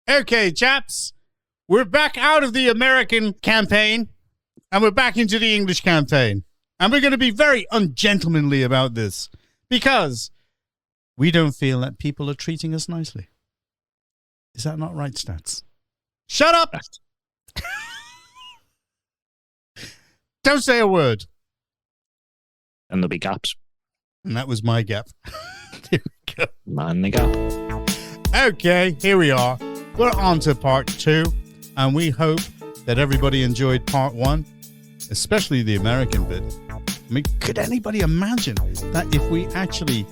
Okay, chaps, we're back out of the American campaign, and we're back into the English campaign. And we're going to be very ungentlemanly about this, because we don't feel that people are treating us nicely. Is that not right, Stats? Shut up! Don't say a word. And there'll be gaps. And that was my gap. Here we go. Man, the gap. Okay, here we are. We're on to part 2, and we hope that everybody enjoyed part 1, especially the American bit. I mean, could anybody imagine that if we actually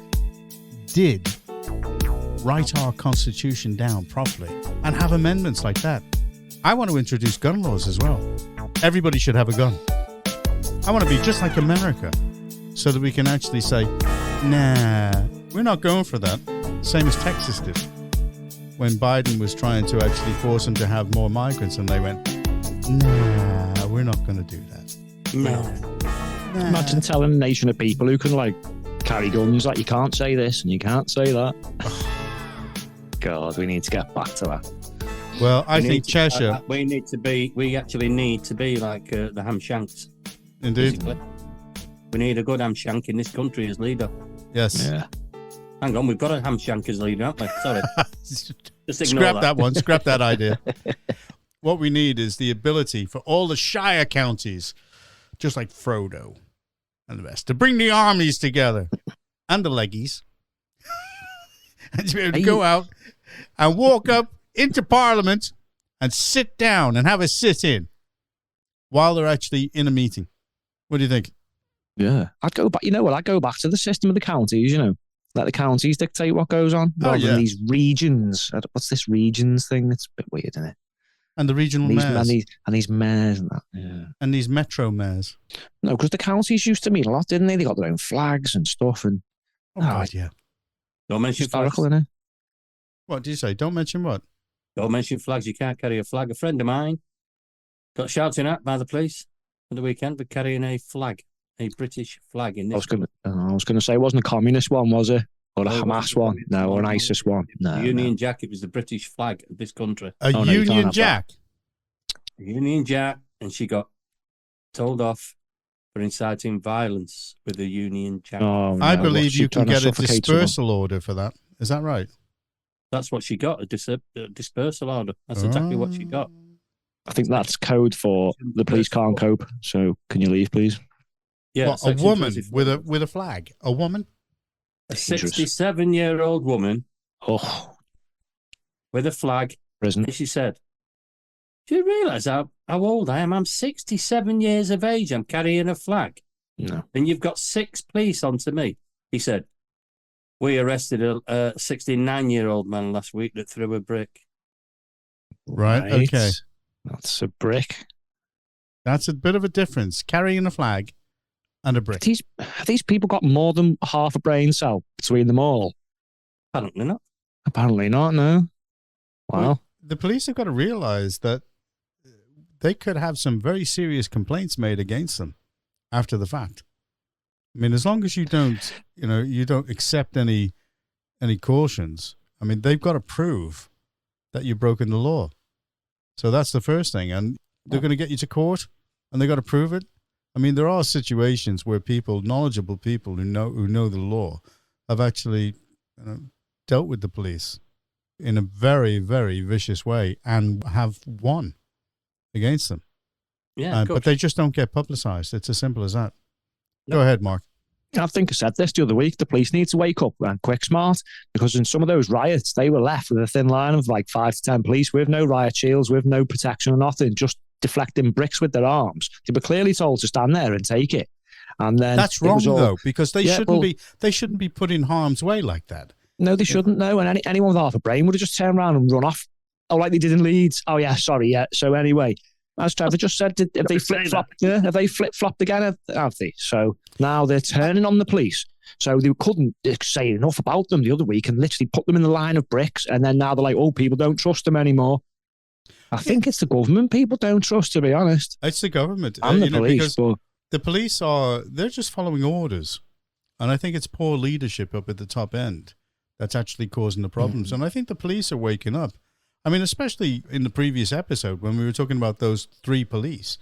did write our Constitution down properly and have amendments like that? I want to introduce gun laws as well. Everybody should have a gun. I want to be just like America, so that we can actually say, nah, we're not going for that. Same as Texas did. When Biden was trying to actually force them to have more migrants, and they went, nah, we're not going to do that. Nah. Imagine telling a nation of people who can, like, carry guns, like, you can't say this and you can't say that. God, we need to get back to that. Well, I think Cheshire... we actually need to be like the ham shanks. Indeed. Basically. We need a good ham shank in this country as leader. Yes. Yeah. Hang on, we've got a ham shank as leader, haven't we? Sorry. Just ignore Scrap that one. Scrap that idea. What we need is the ability for all the Shire counties, just like Frodo and the rest, to bring the armies together and the leggies and to be able to go out and walk up into Parliament and sit down and have a sit-in while they're actually in a meeting. What do you think? Yeah. I'd go back, you know what, I'd go back to the system of the counties, you know. Let the counties dictate what goes on, rather than these regions. What's this regions thing? It's a bit weird, isn't it? And the regional mayors. And these mayors and that. Yeah. And these metro mayors. No, because the counties used to mean a lot, didn't they? They got their own flags and stuff. And God, yeah. Don't mention historical, flags. Innit? What do you say? Don't mention what? Don't mention flags. You can't carry a flag. A friend of mine got shouted at by the police on the weekend for carrying a flag. A British flag in this. I was going to say, it wasn't a communist one, was it? Or a Hamas one? No, or an ISIS one? No. Union Jack. It was the British flag of this country. Union Jack? Union Jack. And she got told off for inciting violence with the Union Jack. Oh, no. I believe you can get a dispersal order for that. Is that right? That's what she got, a dispersal order. That's exactly what she got. I think that's code for the police can't cope. So can you leave, please? Yeah, what, a woman with a flag? A woman? A 67-year-old woman with a flag. Prison. And she said, do you realise how old I am? I'm 67 years of age. I'm carrying a flag. No. And you've got 6 police onto me. He said, we arrested a 69-year-old man last week that threw a brick. Right, okay. That's a brick. That's a bit of a difference. Carrying a flag and a brick. Have these people got more than half a brain cell between them all? Apparently not. Apparently not, no. Wow. Well, the police have got to realise that they could have some very serious complaints made against them after the fact. I mean, as long as you don't accept any cautions, I mean, they've got to prove that you've broken the law. So that's the first thing. And they're going to get you to court and they've got to prove it. I mean, there are situations where knowledgeable people who know the law have actually dealt with the police in a very, very vicious way and have won against them. Yeah, but they just don't get publicised. It's as simple as that. Go ahead, Mark. I think I said this the other week. The police need to wake up and quick smart, because in some of those riots, they were left with a thin line of like 5 to 10 police with no riot shields, with no protection or nothing, just deflecting bricks with their arms. They were clearly told to stand there and take it. And then that's wrong, though, because they shouldn't be put in harm's way like that. No, they shouldn't. No, and anyone with half a brain would have just turned around and run off. Oh, like they did in Leeds. Oh yeah, sorry, yeah. So anyway, as Trevor just said, have they flip-flopped? Yeah, have they flip-flopped again? Have they? So now they're turning on the police. So they couldn't say enough about them the other week and literally put them in the line of bricks. And then now they're like, oh, people don't trust them anymore. I think it's the government people don't trust, to be honest. It's the government. And the police. But the police they're just following orders. And I think it's poor leadership up at the top end that's actually causing the problems. And I think the police are waking up. I mean, especially in the previous episode when we were talking about those 3 police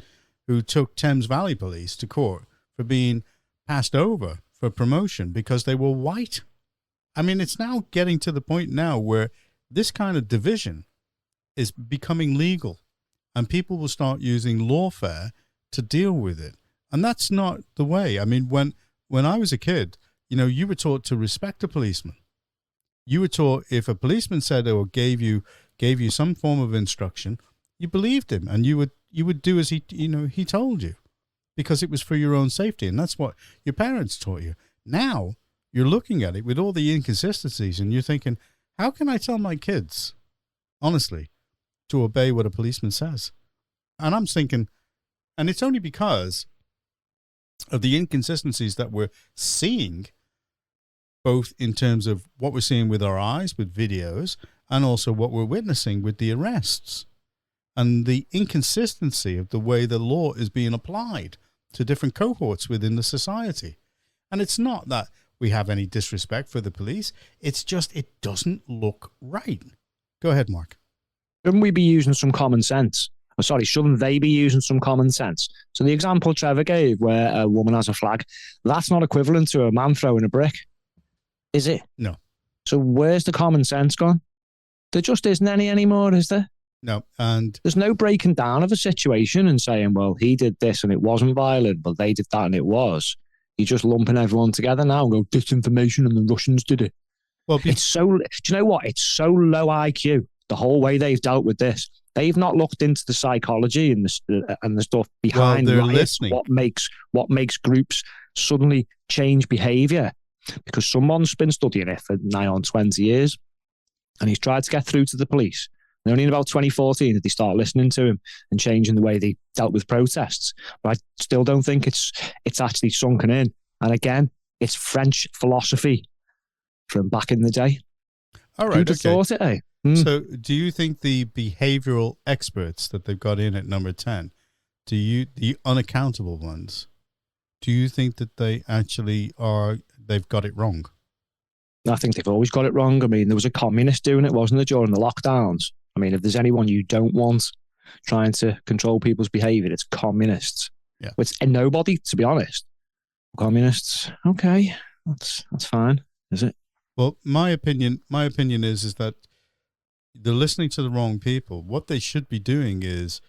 who took Thames Valley Police to court for being passed over for promotion because they were white. I mean, it's now getting to the point now where this kind of division is becoming legal and people will start using lawfare to deal with it. And that's not the way. I mean, when I was a kid, you know, you were taught to respect a policeman. You were taught if a policeman said or gave you some form of instruction, you believed him and you would do as he told you because it was for your own safety. And that's what your parents taught you. Now you're looking at it with all the inconsistencies and you're thinking, how can I tell my kids, honestly, to obey what a policeman says? And I'm thinking, and it's only because of the inconsistencies that we're seeing, both in terms of what we're seeing with our eyes, with videos, and also what we're witnessing with the arrests and the inconsistency of the way the law is being applied to different cohorts within the society. And it's not that we have any disrespect for the police. It's just it doesn't look right. Go ahead, Mark. Shouldn't we be using some common sense? Shouldn't they be using some common sense? So the example Trevor gave where a woman has a flag, that's not equivalent to a man throwing a brick, is it? No. So where's the common sense gone? There just isn't any anymore, is there? No. And there's no breaking down of a situation and saying, well, he did this and it wasn't violent, but they did that and it was. You're just lumping everyone together now and go, disinformation and the Russians did it. Well, do you know what? It's so low IQ, the whole way they've dealt with this. They've not looked into the psychology and the stuff behind riots, what makes groups suddenly change behaviour. Because someone's been studying it for nigh on 20 years and he's tried to get through to the police. And only in about 2014 did they start listening to him and changing the way they dealt with protests. But I still don't think it's actually sunken in. And again, it's French philosophy from back in the day. All right, who'd have thought it, eh? So do you think the behavioral experts that they've got in at number 10, the unaccountable ones, do you think that they actually they've got it wrong? I think they've always got it wrong. I mean, there was a communist doing it, wasn't there, during the lockdowns? I mean, if there's anyone you don't want trying to control people's behaviour, it's communists. Yeah. It's nobody, to be honest. Communists, okay, that's fine, is it? Well, my opinion is that they're listening to the wrong people. What they should be doing is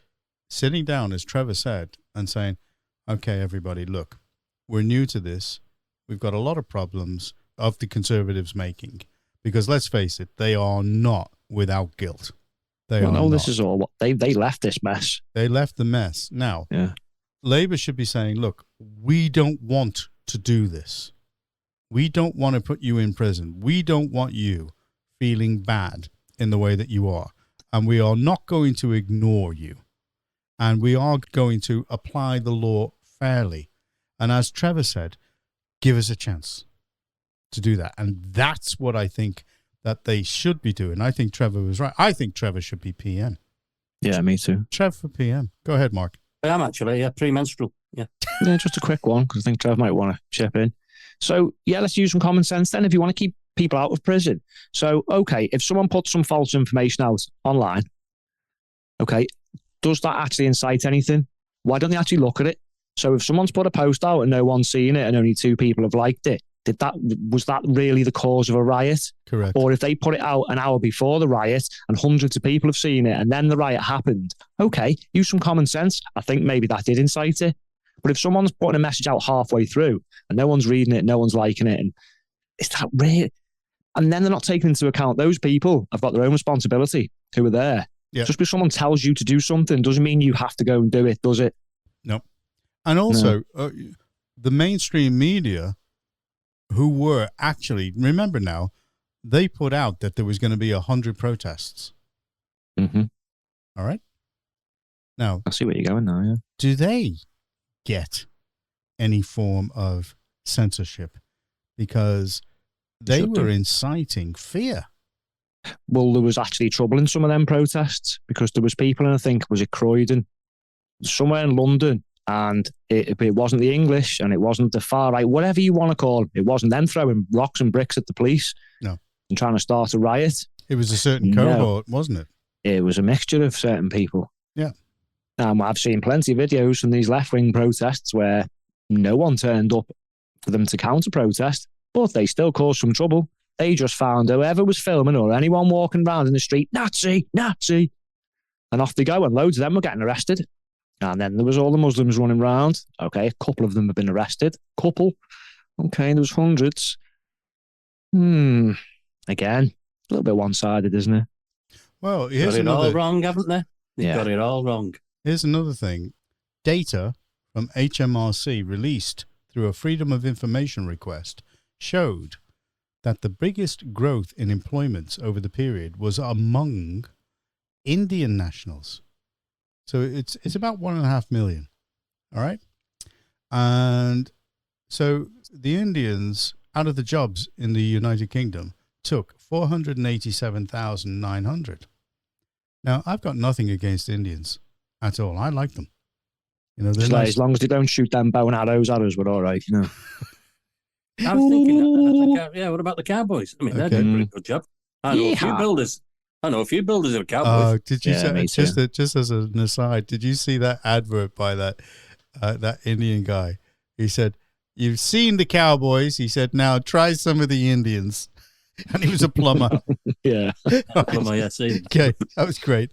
sitting down, as Trevor said, and saying, okay, everybody, look, we're new to this. We've got a lot of problems of the Conservatives making, because let's face it, they are not without guilt. This is all what they left this mess. They left the mess. Now, yeah. Labour should be saying, look, we don't want to do this. We don't want to put you in prison. We don't want you feeling bad in the way that you are. And we are not going to ignore you. And we are going to apply the law fairly. And as Trevor said, give us a chance to do that. And that's what I think that they should be doing. I think Trevor was right. I think Trevor should be PM. Yeah, me too. Trevor for PM. Go ahead, Mark. I am actually, premenstrual. Yeah. Yeah, just a quick one, because I think Trevor might want to chip in. So, yeah, let's use some common sense then if you want to keep people out of prison. So, okay, if someone puts some false information out online, okay, does that actually incite anything? Why don't they actually look at it? So if someone's put a post out and no one's seen it and only 2 people have liked it, was that really the cause of a riot? Correct. Or if they put it out an hour before the riot and hundreds of people have seen it and then the riot happened, okay, use some common sense. I think maybe that did incite it. But if someone's putting a message out halfway through and no one's reading it, no one's liking it, and is that real? And then they're not taking into account those people have got their own responsibility who are there. Yeah. Just because someone tells you to do something doesn't mean you have to go and do it, does it? No. And also, the mainstream media, who were actually, remember now, they put out that there was going to be 100 protests. Mm-hmm. All right? Now, I see where you're going now, yeah. Do they get any form of censorship? Because they were inciting fear. Well, there was actually trouble in some of them protests because there was people, and I think, was it Croydon? Somewhere in London. And it wasn't the English and it wasn't the far right, whatever you want to call it. It wasn't them throwing rocks and bricks at the police. No. And trying to start a riot. It was a certain cohort, wasn't it? it was a mixture of certain people. Yeah. I've seen plenty of videos from these left-wing protests where no one turned up for them to counter-protest, but they still caused some trouble. They just found whoever was filming or anyone walking around in the street, Nazi, Nazi, and off they go, and loads of them were getting arrested. And then there was all the Muslims running around. Okay, a couple of them have been arrested. Couple. Okay, there was hundreds. Again, a little bit one-sided, isn't it? Well, got it all wrong, haven't they? They've got it all wrong. Here's another thing. Data from HMRC released through a Freedom of Information request showed that the biggest growth in employments over the period was among Indian nationals. So it's about 1.5 million. All right. And so the Indians, out of the jobs in the United Kingdom, took 487,900. Now, I've got nothing against Indians at all. I like them. You know, they're nice. As long as they don't shoot them bow and arrows at us, we're all right, you know. I'm thinking, what about the Cowboys? I mean, they're doing a pretty good job. I know a few builders. Who are Cowboys. Did you see, just as an aside, did you see that advert by that Indian guy? He said, "You've seen the Cowboys." He said, "Now try some of the Indians." And he was a plumber. Yeah. Plumber, yes. Okay, that was great.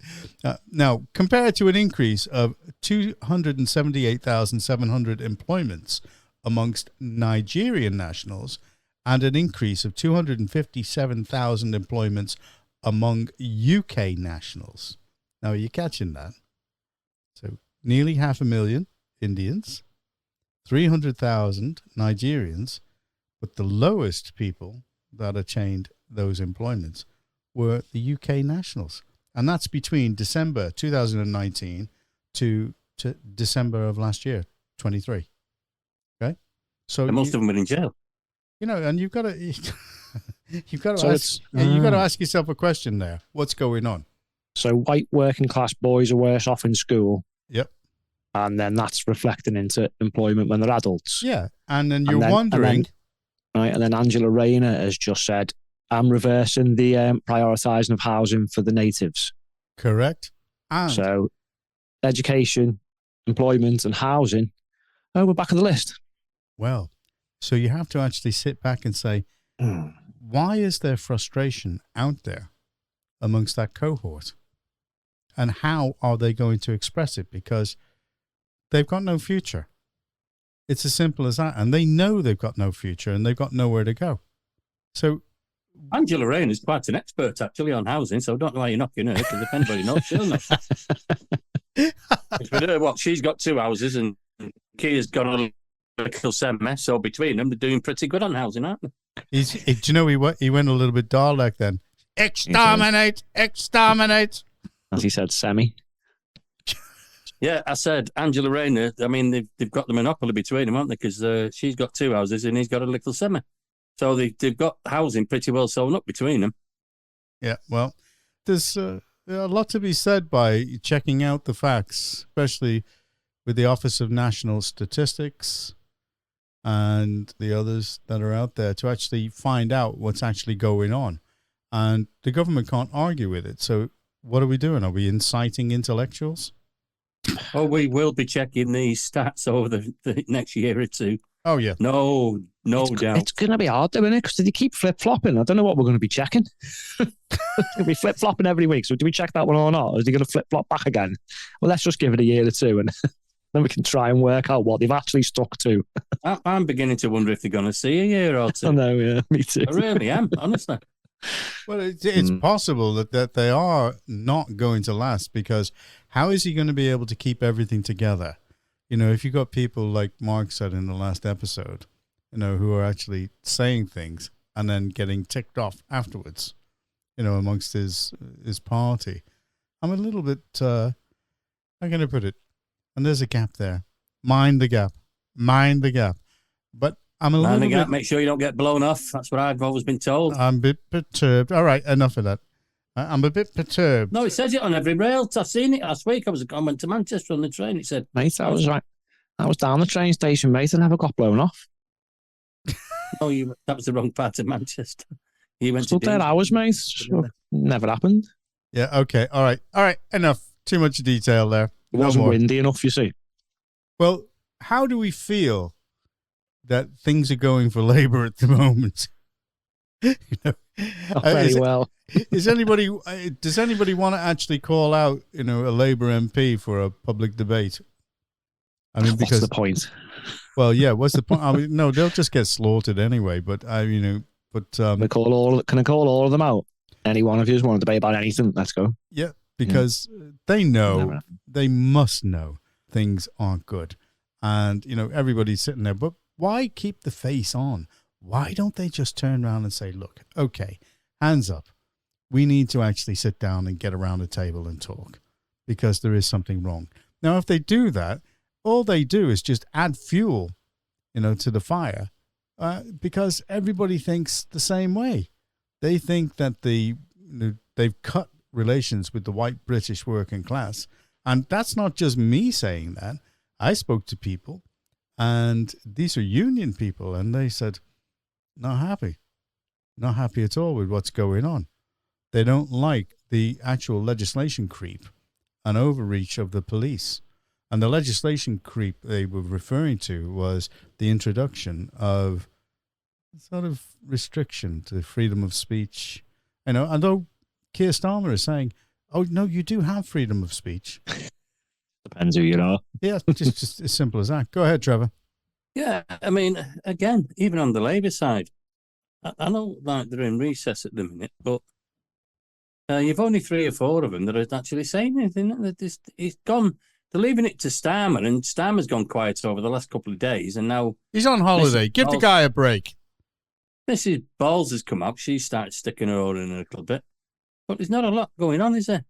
Now, compared to an increase of 278,700 employments amongst Nigerian nationals and an increase of 257,000 employments among UK nationals. Now, are you catching that? So, nearly 500,000 Indians, 300,000 Nigerians, but the lowest people that attained those employments were the UK nationals. And that's between December 2019 to December of last year, 23. Okay? So and most of them were in jail. You know, and you've got to ask yourself a question there. What's going on? So white working class boys are worse off in school. Yep. And then that's reflecting into employment when they're adults. Yeah. And then you're wondering. Right, and then Angela Rayner has just said, I'm reversing the prioritising of housing for the natives. Correct. And so education, employment and housing, we're back on the list. Well, so you have to actually sit back and say, why is there frustration out there amongst that cohort? And how are they going to express it? Because they've got no future. It's as simple as that. And they know they've got no future and they've got nowhere to go. So Angela Rayner is quite an expert, actually, on housing, so I don't know why you're knocking her, because if anybody knows, she'll know. With her, she's got 2 houses and Kia's got a little semi, so between them, they're doing pretty good on housing, aren't they? Do you know he went a little bit Dalek then? Exterminate! Exterminate! As he said, semi. Yeah, I said Angela Rayner. I mean, they've got the monopoly between them, haven't they? Because she's got 2 houses and he's got a little semi. So they've got housing pretty well sewn up between them. Yeah, well, there's a lot to be said by checking out the facts, especially with the Office of National Statistics and the others that are out there to actually find out what's actually going on. And the government can't argue with it. So what are we doing? Are we inciting intellectuals? Oh, we will be checking these stats over the next year or two. Oh, yeah. No doubt. It's going to be hard, though, isn't it? Because they keep flip-flopping. I don't know what we're going to be checking. It's going to be flip-flopping every week. So do we check that one or not? Or is he going to flip-flop back again? Well, let's just give it a year or two and then we can try and work out what they've actually stuck to. I'm beginning to wonder if they're going to see a year or two. I know, yeah, me too. I really am, honestly. Well, it's possible that they are not going to last, because how is he going to be able to keep everything together? You know, if you've got people like Mark said in the last episode, you know, who are actually saying things and then getting ticked off afterwards, you know, amongst his party. I'm a little bit, how can I put it? And there's a gap there. Mind the gap. But I'm a little bit... Make sure you don't get blown off. That's what I've always been told. I'm a bit perturbed. All right, enough of that. I'm a bit perturbed. No, it says it on every rail. I've seen it last week. I went to Manchester on the train. It said... Mate, I was down the train station, mate, and never got blown off. Oh, that was the wrong part of Manchester. You went Stood there hours, mate. Never happened. Yeah. Okay. All right. Enough. Too much detail there. It No wasn't more. windy enough, you see. Well, how do we feel that things are going for Labour at the moment? You know, Not very well. Does anybody want to actually call out, a Labour MP for a public debate? I mean, because What's the point? well, yeah, what's the point? I mean, no, they'll just get slaughtered anyway. But Can I call all of them out? Any one of you want to debate about anything? Let's go. yeah, because they know, they must know things aren't good, and everybody's sitting there. But why keep the face on? Why don't they just turn around and say, "Look, okay, hands up. We need to actually sit down and get around a table and talk because there is something wrong." Now, if they do that, all they do is just add fuel, to the fire, because everybody thinks the same way. They think that they've cut relations with the white British working class, and that's not just me saying that. I spoke to people, and these are union people, and they said, not happy at all with what's going on. They don't like the actual legislation creep and overreach of the police. And the legislation creep they were referring to was the introduction of sort of restriction to freedom of speech. Although Keir Starmer is saying, oh, no, you do have freedom of speech. Depends who you are. Yeah, just as simple as that. Go ahead, Trevor. Yeah, I mean, again, even on the Labour side, I know like they're in recess at the minute, but you've only 3 or 4 of them that are actually saying anything. He's gone. They're leaving it to Starmer, and Starmer's gone quiet over the last couple of days, and now he's on holiday. Give the guy a break. Mrs. Balls has come up. She started sticking her oar in a little bit, but there's not a lot going on, is there?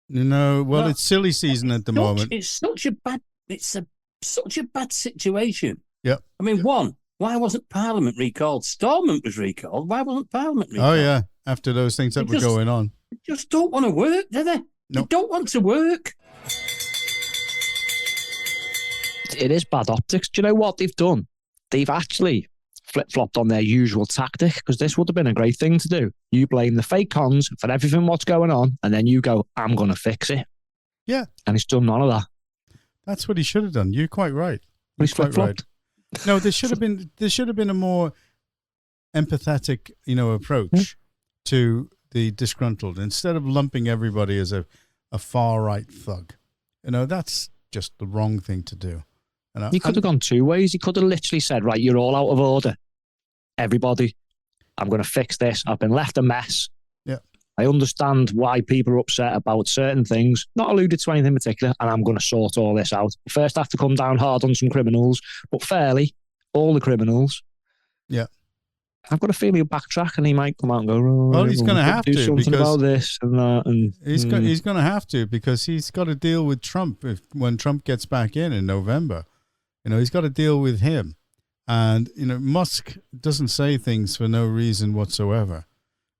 Well, it's silly season at the moment. It's such a bad situation. Yep. I mean, why wasn't Parliament recalled? Stormont was recalled. Why wasn't Parliament recalled? Oh, yeah. After those things that were going on. They just don't want to work, do they? Nope. They don't want to work. It is bad optics. Do you know what they've done? They've actually flip-flopped on their usual tactic, because this would have been a great thing to do. You blame the fake cons for everything what's going on, and then you go, I'm going to fix it. Yeah. And he's done none of that. That's what he should have done. You're quite right. He's flip-flopped. Right. No, there should have been a more empathetic, approach to the disgruntled, instead of lumping everybody as a far-right thug. That's just the wrong thing to do. He could have gone 2 ways. He could have literally said, right, you're all out of order. Everybody, I'm going to fix this. I've been left a mess. Yeah. I understand why people are upset about certain things, not alluded to anything in particular, and I'm going to sort all this out. First, I have to come down hard on some criminals, but fairly, all the criminals. Yeah. I've got a feeling he'll backtrack, and he might come out and go, oh, well, he's going to have to, do something about this and that. And he's going to have to, because he's got to deal with Trump when Trump gets back in November. He's got to deal with him. And, Musk doesn't say things for no reason whatsoever.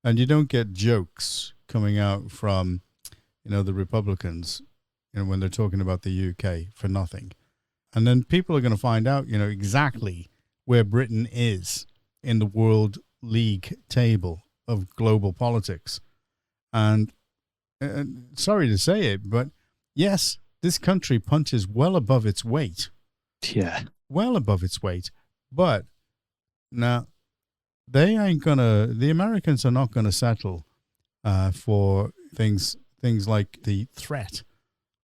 And you don't get jokes coming out from, the Republicans, when they're talking about the UK for nothing. And then people are going to find out, exactly where Britain is in the World League table of global politics. And sorry to say it, but yes, this country punches well above its weight. Yeah. Well above its weight. But now, the Americans are not going to settle for things like the threat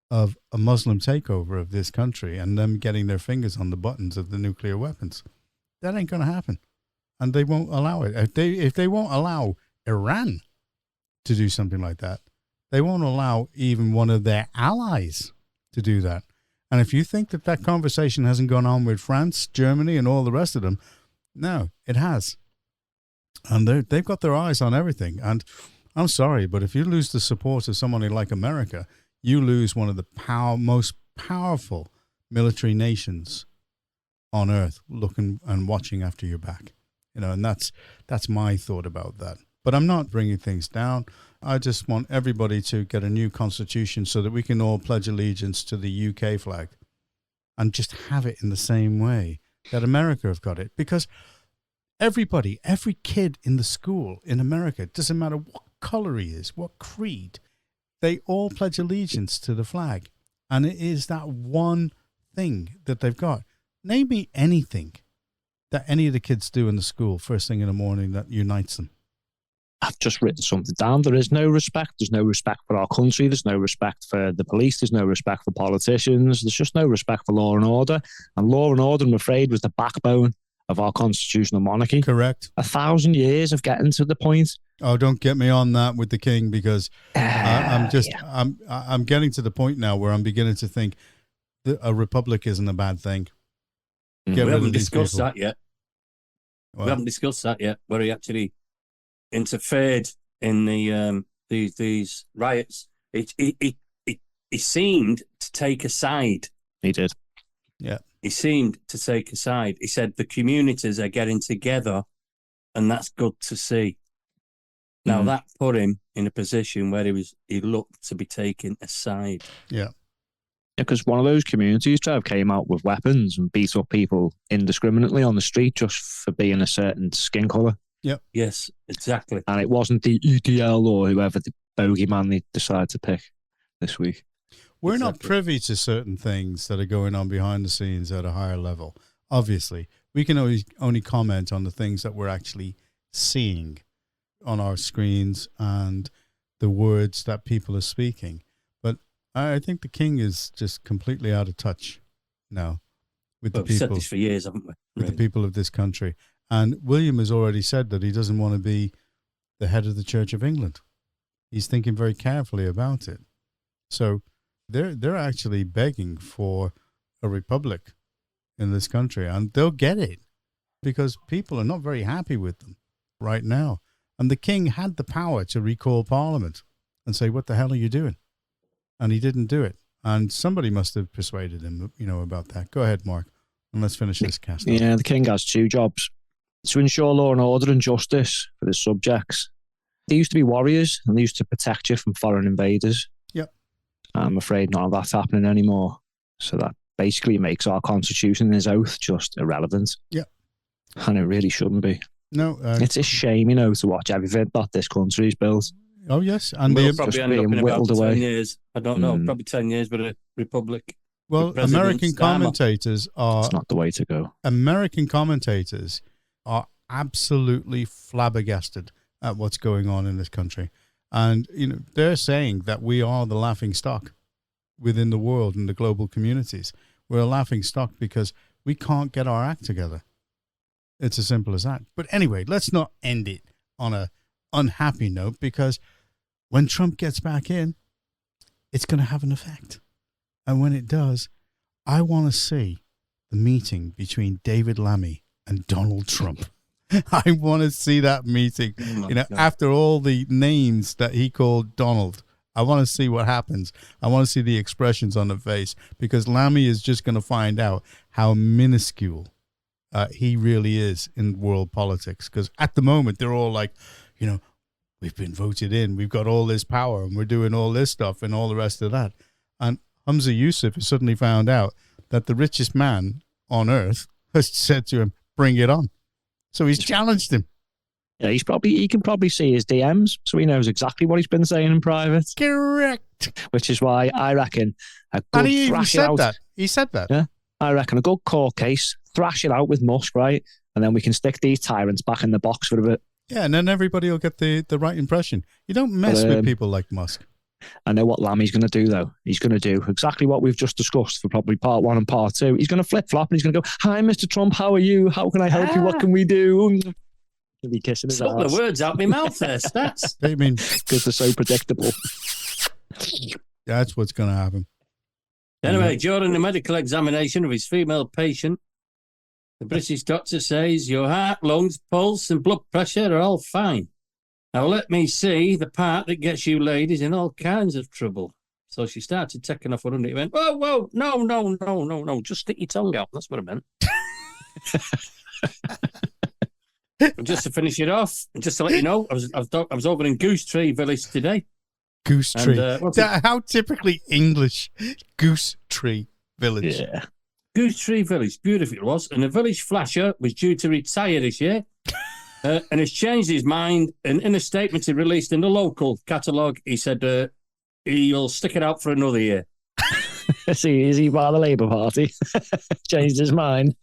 of a Muslim takeover of this country and them getting their fingers on the buttons of the nuclear weapons. That ain't going to happen. And they won't allow it. If they won't allow Iran to do something like that, they won't allow even one of their allies to do that. And if you think that conversation hasn't gone on with France, Germany, and all the rest of them, no, it has. And they've got their eyes on everything. And I'm sorry, but if you lose the support of somebody like America, you lose one of the most powerful military nations on earth looking and watching after your back. And that's my thought about that. But I'm not bringing things down. I just want everybody to get a new constitution so that we can all pledge allegiance to the UK flag and just have it in the same way that America have got it. Because everybody, every kid in the school in America, doesn't matter what color he is, what creed, they all pledge allegiance to the flag. And it is that one thing that they've got. Name me anything that any of the kids do in the school first thing in the morning that unites them. I've just written something down. There is no respect. There's no respect for our country. There's no respect for the police. There's no respect for politicians. There's just no respect for law and order. And law and order, I'm afraid, was the backbone of our constitutional monarchy. Correct. 1,000 years of getting to the point. Oh, don't get me on that with the king, because I'm getting to the point now where I'm beginning to think that a republic isn't a bad thing. We haven't discussed that yet. Well, we haven't discussed that yet, where he actually interfered in the these riots. He seemed to take a side. He did. Yeah. He seemed to take a side. He said the communities are getting together, and that's good to see. Now that put him in a position where he looked to be taking a side. Yeah. Because one of those communities, Trev, came out with weapons and beat up people indiscriminately on the street just for being a certain skin colour. Yep. Yes, exactly. And it wasn't the EDL or whoever the bogeyman they decided to pick this week. We're not privy to certain things that are going on behind the scenes at a higher level. Obviously, we can only comment on the things that we're actually seeing on our screens and the words that people are speaking. But I think the king is just completely out of touch now with the people. We've said this for years, haven't we? With the people of this country. And William has already said that he doesn't want to be the head of the Church of England. He's thinking very carefully about it. So they're actually begging for a republic in this country, and they'll get it because people are not very happy with them right now. And the king had the power to recall Parliament and say, what the hell are you doing? And he didn't do it. And somebody must have persuaded him, about that. Go ahead, Mark, and let's finish this cast. Yeah, the king has two jobs: to ensure law and order and justice for his subjects. They used to be warriors, and they used to protect you from foreign invaders. Yep. I'm afraid none of that's happening anymore. So that basically makes our constitution and his oath just irrelevant. Yep. And it really shouldn't be. No. It's a shame, to watch everything that this country's built. Oh, yes. And we'll they're probably end up in about 10 years. I don't know, probably 10 years, but a republic. Well, American commentators are... It's not the way to go. American commentators are absolutely flabbergasted at what's going on in this country. And, they're saying that we are the laughing stock within the world and the global communities. We're a laughing stock because we can't get our act together. It's as simple as that. But anyway, let's not end it on a unhappy note, because when Trump gets back in, it's going to have an effect. And when it does, I want to see the meeting between David Lammy and Donald Trump. I want to see that meeting, after all the names that he called Donald. I want to see what happens. I want to see the expressions on the face, because Lammy is just going to find out how minuscule he really is in world politics. Because at the moment, they're all like, we've been voted in, we've got all this power, and we're doing all this stuff and all the rest of that. And Humza Yousaf has suddenly found out that the richest man on earth has said to him, bring it on. So he's challenged him. Yeah, he can probably see his DMs, so he knows exactly what he's been saying in private. Correct. Which is why I reckon a good and he even thrash said out. that. He said that. Yeah, I reckon a good court case, thrash it out with Musk, right? And then we can stick these tyrants back in the box for a bit. Yeah, and then everybody will get the right impression. You don't mess with people like Musk. I know what Lammy's going to do, though. He's going to do exactly what we've just discussed for probably part 1 and part 2. He's going to flip-flop and he's going to go, hi, Mr. Trump, how are you? How can I help you? What can we do? He'll be kissing his ass. The words out my mouth there, Stats. I mean, because they're so predictable. That's what's going to happen. Anyway, during the medical examination of his female patient, the British doctor says your heart, lungs, pulse and blood pressure are all fine. Now let me see the part that gets you ladies in all kinds of trouble. So she started taking off her under. He went, whoa, no, just stick your tongue out. That's what I meant. And just to finish it off, and just to let you know, I was over in Goose Tree Village today. Goose Tree. How typically English. Goose Tree Village. Yeah. Goose Tree Village, beautiful it was. And the village flasher was due to retire this year. And has changed his mind. And in a statement he released in the local catalogue, he said he'll stick it out for another year. Is he by the Labour Party? Changed his mind.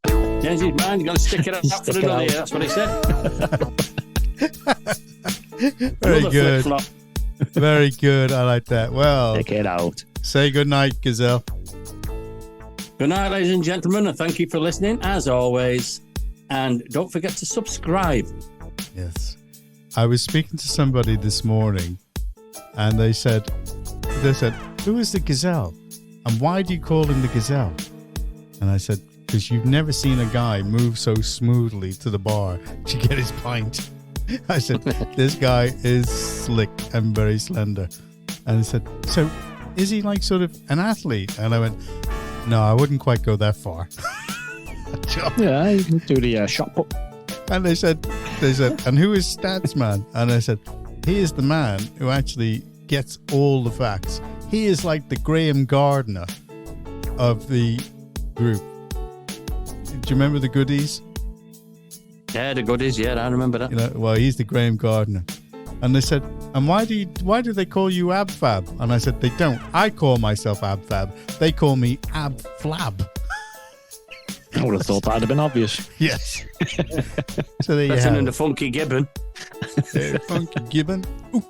Changed his mind, he's going to stick it out for Stick it another out. year. That's what he said. Very Another good. flip-flop. Very good. I like that. Well, Stick it out. say good night, Gazelle. Good night, ladies and gentlemen, and thank you for listening, as always. And don't forget to subscribe. Yes. I was speaking to somebody this morning, and they said, who is the Gazelle? And why do you call him the Gazelle? And I said, because you've never seen a guy move so smoothly to the bar to get his pint. I said, this guy is slick and very slender. And I said, so is he like sort of an athlete? And I went, no, I wouldn't quite go that far. Yeah, you can do the shot put. And they said, and who is Statsman? And I said, he is the man who actually gets all the facts. He is like the Graham Gardner of the group. Do you remember the goodies? Yeah, the goodies, yeah, I remember that. You know, well, he's the Graham Gardner. And they said, and why do they call you Ab Fab? And I said, they don't. I call myself Ab Fab. They call me Ab Flab. I would have thought that'd have been obvious. Yes. So there you Better have than it. the funky gibbon. Funky Gibbon. Ooh.